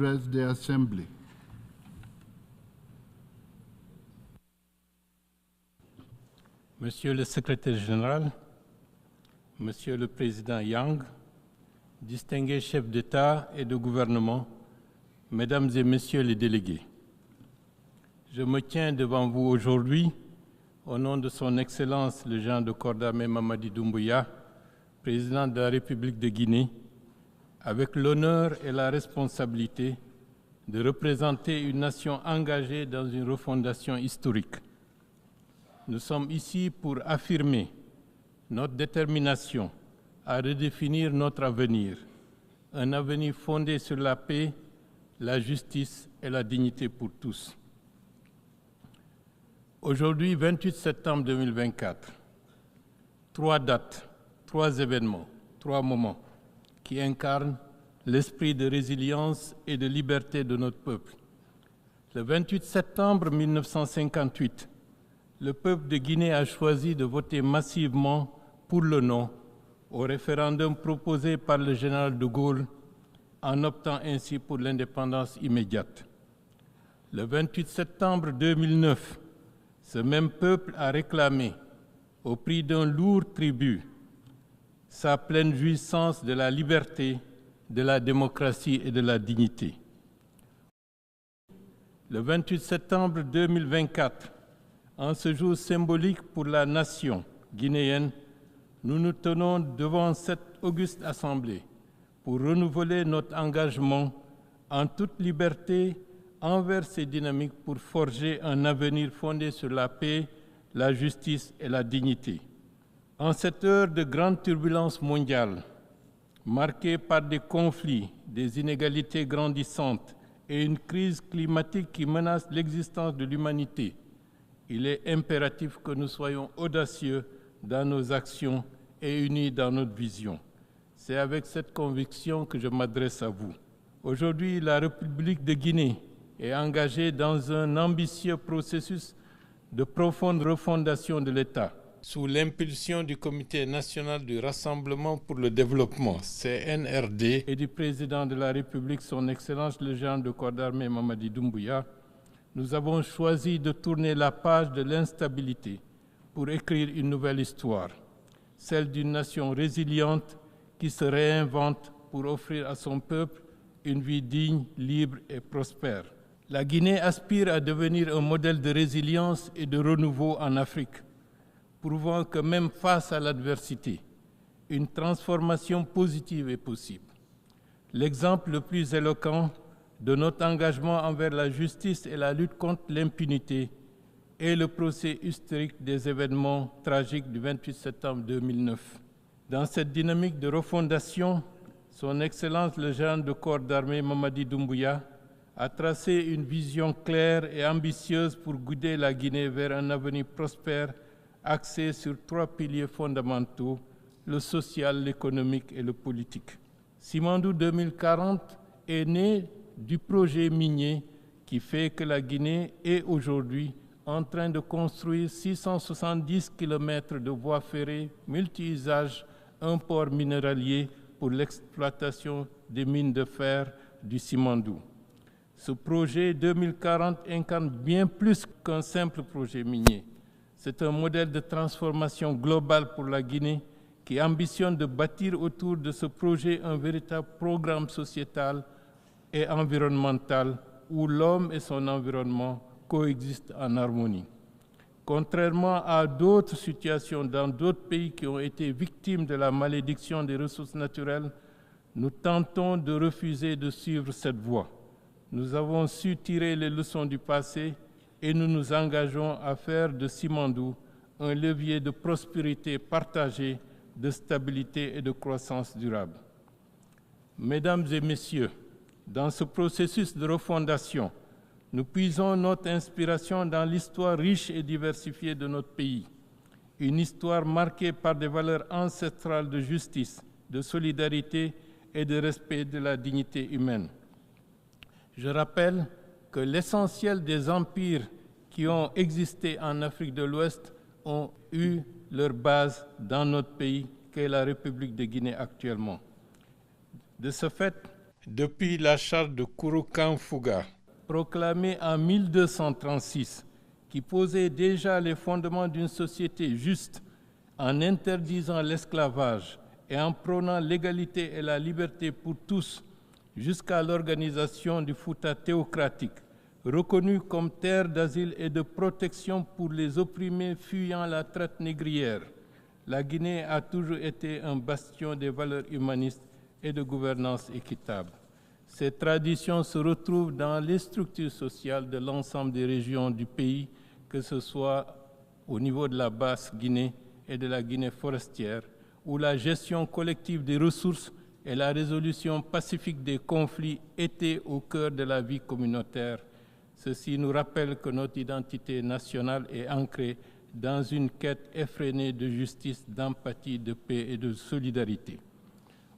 address the Assembly. Monsieur le Secrétaire général, Monsieur le Président Yang, distingués chefs d'État et de gouvernement, Mesdames et Messieurs les délégués, je me tiens devant vous aujourd'hui au nom de Son Excellence le Général de corps d'armée Mamadi Doumbouya, Président de la République de Guinée, avec l'honneur et la responsabilité de représenter une nation engagée dans une refondation historique. Nous sommes ici pour affirmer notre détermination à redéfinir notre avenir, un avenir fondé sur la paix, la justice et la dignité pour tous. Aujourd'hui, 28 septembre 2024, 3 dates, 3 événements, 3 moments qui incarnent l'esprit de résilience et de liberté de notre peuple. Le 28 septembre 1958, le peuple de Guinée a choisi de voter massivement pour le non au référendum proposé par le général de Gaulle en optant ainsi pour l'indépendance immédiate. Le 28 septembre 2009, ce même peuple a réclamé, au prix d'un lourd tribut, sa pleine jouissance de la liberté, de la démocratie et de la dignité. Le 28 septembre 2024, en ce jour symbolique pour la nation guinéenne, nous nous tenons devant cette auguste assemblée pour renouveler notre engagement en toute liberté envers ces dynamiques pour forger un avenir fondé sur la paix, la justice et la dignité. En cette heure de grande turbulence mondiale, marquée par des conflits, des inégalités grandissantes et une crise climatique qui menace l'existence de l'humanité, il est impératif que nous soyons audacieux dans nos actions et unis dans notre vision. C'est avec cette conviction que je m'adresse à vous. Aujourd'hui, la République de Guinée est engagée dans un ambitieux processus de profonde refondation de l'État, sous l'impulsion du Comité national du Rassemblement pour le développement, CNRD, et du Président de la République, Son Excellence le Général de corps d'armée Mamadi Doumbouya. Nous avons choisi de tourner la page de l'instabilité pour écrire une nouvelle histoire, celle d'une nation résiliente qui se réinvente pour offrir à son peuple une vie digne, libre et prospère. La Guinée aspire à devenir un modèle de résilience et de renouveau en Afrique, prouvant que même face à l'adversité, une transformation positive est possible. L'exemple le plus éloquent de notre engagement envers la justice et la lutte contre l'impunité est le procès historique des événements tragiques du 28 septembre 2009. Dans cette dynamique de refondation, Son Excellence le Général de corps d'armée Mamadi Doumbouya a tracé une vision claire et ambitieuse pour guider la Guinée vers un avenir prospère axé sur 3 piliers fondamentaux, le social, l'économique et le politique. Simandou 2040 est né du projet minier qui fait que la Guinée est aujourd'hui en train de construire 670 km de voies ferrées multi-usages, un port minéralier pour l'exploitation des mines de fer du Simandou. Ce projet 2040 incarne bien plus qu'un simple projet minier. C'est un modèle de transformation globale pour la Guinée qui ambitionne de bâtir autour de ce projet un véritable programme sociétal et environnemental où l'homme et son environnement coexistent en harmonie. Contrairement à d'autres situations dans d'autres pays qui ont été victimes de la malédiction des ressources naturelles, nous tentons de refuser de suivre cette voie. Nous avons su tirer les leçons du passé et nous nous engageons à faire de Simandou un levier de prospérité partagée, de stabilité et de croissance durable. Mesdames et Messieurs, dans ce processus de refondation, nous puisons notre inspiration dans l'histoire riche et diversifiée de notre pays, une histoire marquée par des valeurs ancestrales de justice, de solidarité et de respect de la dignité humaine. Je rappelle que l'essentiel des empires qui ont existé en Afrique de l'Ouest ont eu leur base dans notre pays, qu'est la République de Guinée actuellement. De ce fait, Depuis la charte de Kurukan-Fuga, proclamée en 1236, qui posait déjà les fondements d'une société juste en interdisant l'esclavage et en prônant l'égalité et la liberté pour tous, jusqu'à l'organisation du Fouta théocratique, reconnue comme terre d'asile et de protection pour les opprimés fuyant la traite négrière. La Guinée a toujours été un bastion des valeurs humanistes et de gouvernance équitable. Ces traditions se retrouvent dans les structures sociales de l'ensemble des régions du pays, que ce soit au niveau de la Basse-Guinée et de la Guinée forestière, où la gestion collective des ressources et la résolution pacifique des conflits étaient au cœur de la vie communautaire. Ceci nous rappelle que notre identité nationale est ancrée dans une quête effrénée de justice, d'empathie, de paix et de solidarité.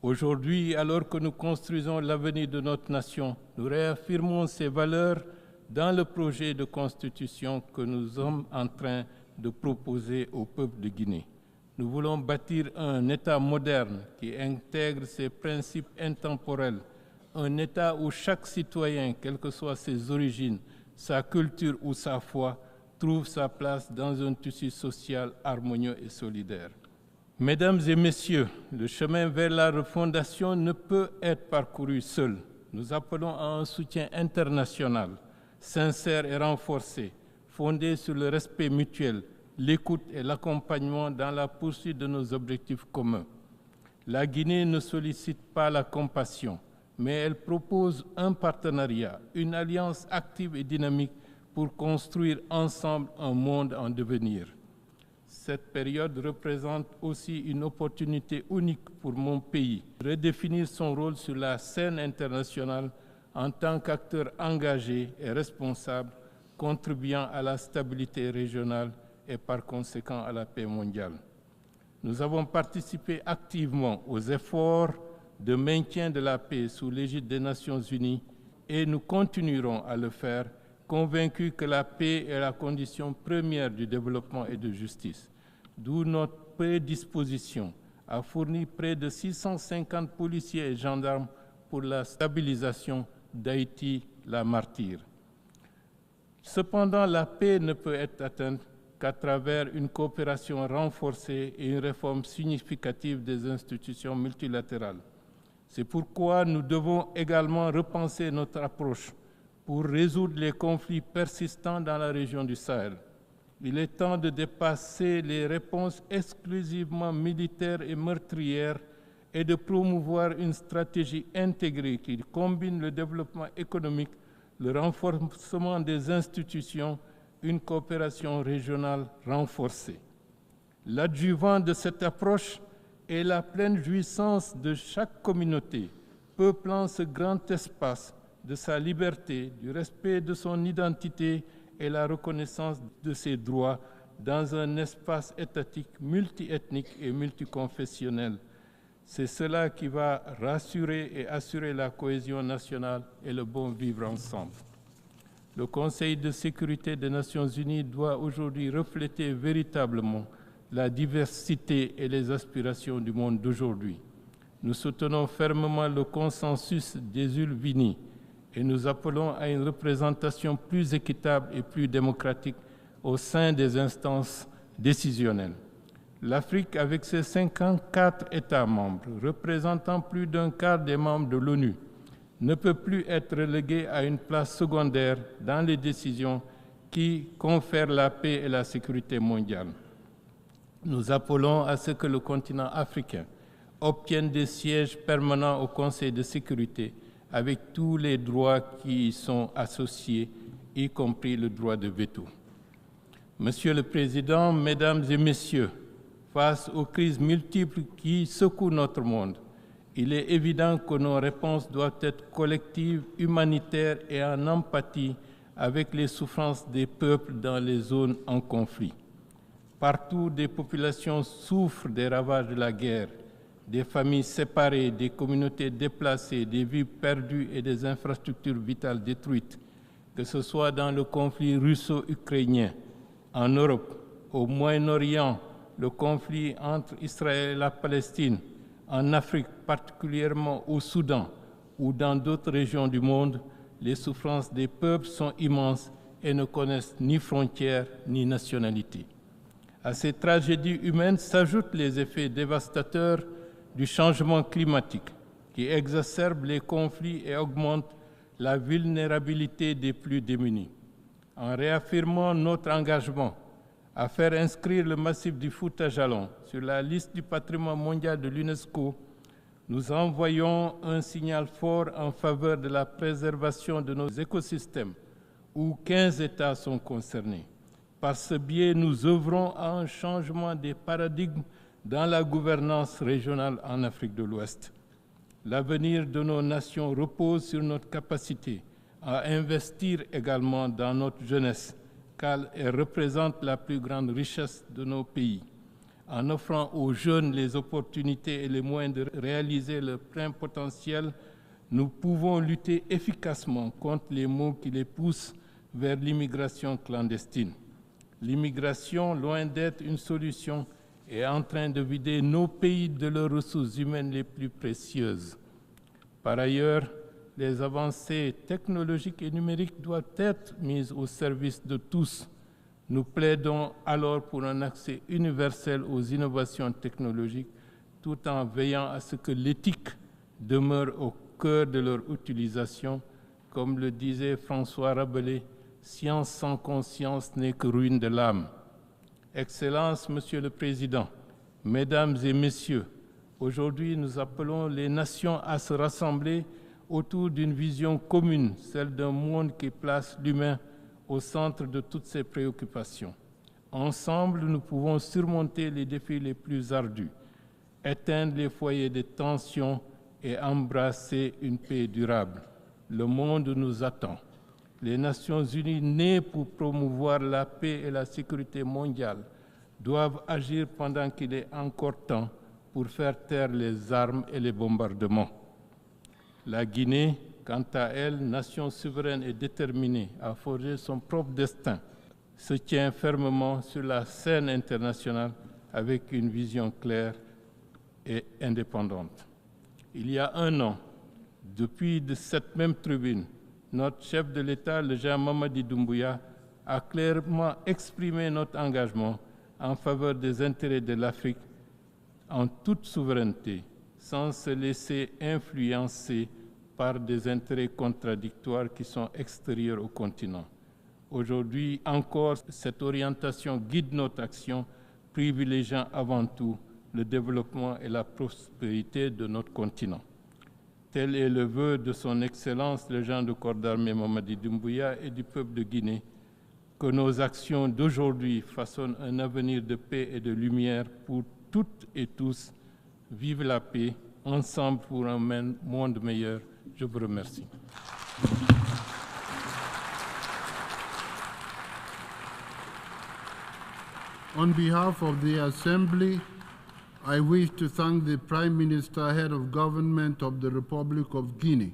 Aujourd'hui, alors que nous construisons l'avenir de notre nation, nous réaffirmons ces valeurs dans le projet de constitution que nous sommes en train de proposer au peuple de Guinée. Nous voulons bâtir un État moderne qui intègre ces principes intemporels, un État où chaque citoyen, quelles que soient ses origines, sa culture ou sa foi, trouve sa place dans un tissu social harmonieux et solidaire. Mesdames et messieurs, le chemin vers la refondation ne peut être parcouru seul. Nous appelons à un soutien international, sincère et renforcé, fondé sur le respect mutuel, l'écoute et l'accompagnement dans la poursuite de nos objectifs communs. La Guinée ne sollicite pas la compassion, mais elle propose un partenariat, une alliance active et dynamique pour construire ensemble un monde en devenir. Cette période représente aussi une opportunité unique pour mon pays de redéfinir son rôle sur la scène internationale en tant qu'acteur engagé et responsable, contribuant à la stabilité régionale et par conséquent à la paix mondiale. Nous avons participé activement aux efforts de maintien de la paix sous l'égide des Nations Unies et nous continuerons à le faire, convaincus que la paix est la condition première du développement et de justice. D'où notre prédisposition à fournir près de 650 policiers et gendarmes pour la stabilisation d'Haïti, la martyre. Cependant, la paix ne peut être atteinte qu'à travers une coopération renforcée et une réforme significative des institutions multilatérales. C'est pourquoi nous devons également repenser notre approche pour résoudre les conflits persistants dans la région du Sahel. Il est temps de dépasser les réponses exclusivement militaires et meurtrières et de promouvoir une stratégie intégrée qui combine le développement économique, le renforcement des institutions, une coopération régionale renforcée. L'adjuvant de cette approche est la pleine jouissance de chaque communauté, peuplant ce grand espace de sa liberté, du respect de son identité et la reconnaissance de ses droits dans un espace étatique multiethnique et multiconfessionnel. C'est cela qui va rassurer et assurer la cohésion nationale et le bon vivre ensemble. Le Conseil de sécurité des Nations Unies doit aujourd'hui refléter véritablement la diversité et les aspirations du monde d'aujourd'hui. Nous soutenons fermement le consensus des Ulvini et nous appelons à une représentation plus équitable et plus démocratique au sein des instances décisionnelles. L'Afrique, avec ses 54 États membres, représentant plus d'un quart des membres de l'ONU, ne peut plus être reléguée à une place secondaire dans les décisions qui confèrent la paix et la sécurité mondiale. Nous appelons à ce que le continent africain obtienne des sièges permanents au Conseil de sécurité avec tous les droits qui y sont associés, y compris le droit de veto. Monsieur le Président, Mesdames et Messieurs, face aux crises multiples qui secouent notre monde, il est évident que nos réponses doivent être collectives, humanitaires et en empathie avec les souffrances des peuples dans les zones en conflit. Partout, des populations souffrent des ravages de la guerre, des familles séparées, des communautés déplacées, des vies perdues et des infrastructures vitales détruites, que ce soit dans le conflit russo-ukrainien, en Europe, au Moyen-Orient, le conflit entre Israël et la Palestine, en Afrique, particulièrement au Soudan, ou dans d'autres régions du monde, les souffrances des peuples sont immenses et ne connaissent ni frontières ni nationalité. À ces tragédies humaines s'ajoutent les effets dévastateurs du changement climatique qui exacerbe les conflits et augmente la vulnérabilité des plus démunis. En réaffirmant notre engagement à faire inscrire le massif du Fouta Djallon sur la liste du patrimoine mondial de l'UNESCO, nous envoyons un signal fort en faveur de la préservation de nos écosystèmes, où 15 États sont concernés. Par ce biais, nous œuvrons à un changement des paradigmes dans la gouvernance régionale en Afrique de l'Ouest. L'avenir de nos nations repose sur notre capacité à investir également dans notre jeunesse, car elle représente la plus grande richesse de nos pays. En offrant aux jeunes les opportunités et les moyens de réaliser leur plein potentiel, nous pouvons lutter efficacement contre les maux qui les poussent vers l'immigration clandestine. L'immigration, loin d'être une solution, est en train de vider nos pays de leurs ressources humaines les plus précieuses. Par ailleurs, les avancées technologiques et numériques doivent être mises au service de tous. Nous plaidons alors pour un accès universel aux innovations technologiques, tout en veillant à ce que l'éthique demeure au cœur de leur utilisation. Comme le disait François Rabelais, « Science sans conscience n'est que ruine de l'âme ». Excellences, Monsieur le Président, Mesdames et Messieurs, aujourd'hui nous appelons les nations à se rassembler autour d'une vision commune, celle d'un monde qui place l'humain au centre de toutes ses préoccupations. Ensemble, nous pouvons surmonter les défis les plus ardus, éteindre les foyers de tensions et embrasser une paix durable. Le monde nous attend. Les Nations Unies, nées pour promouvoir la paix et la sécurité mondiale, doivent agir pendant qu'il est encore temps pour faire taire les armes et les bombardements. La Guinée, quant à elle, nation souveraine et déterminée à forger son propre destin, se tient fermement sur la scène internationale avec une vision claire et indépendante. Il y a un an, depuis cette même tribune, notre chef de l'État, le général Mamadi Doumbouya, a clairement exprimé notre engagement en faveur des intérêts de l'Afrique en toute souveraineté, sans se laisser influencer par des intérêts contradictoires qui sont extérieurs au continent. Aujourd'hui encore, cette orientation guide notre action, privilégiant avant tout le développement et la prospérité de notre continent. Tel est le vœu de son Excellence, le général de corps d'armée Mamadi Doumbouya et du peuple de Guinée, que nos actions d'aujourd'hui façonnent un avenir de paix et de lumière pour toutes et tous. Vive la paix, ensemble pour un monde meilleur. Je vous remercie. On behalf of the Assembly, I wish to thank the Prime Minister, Head of Government of the Republic of Guinea,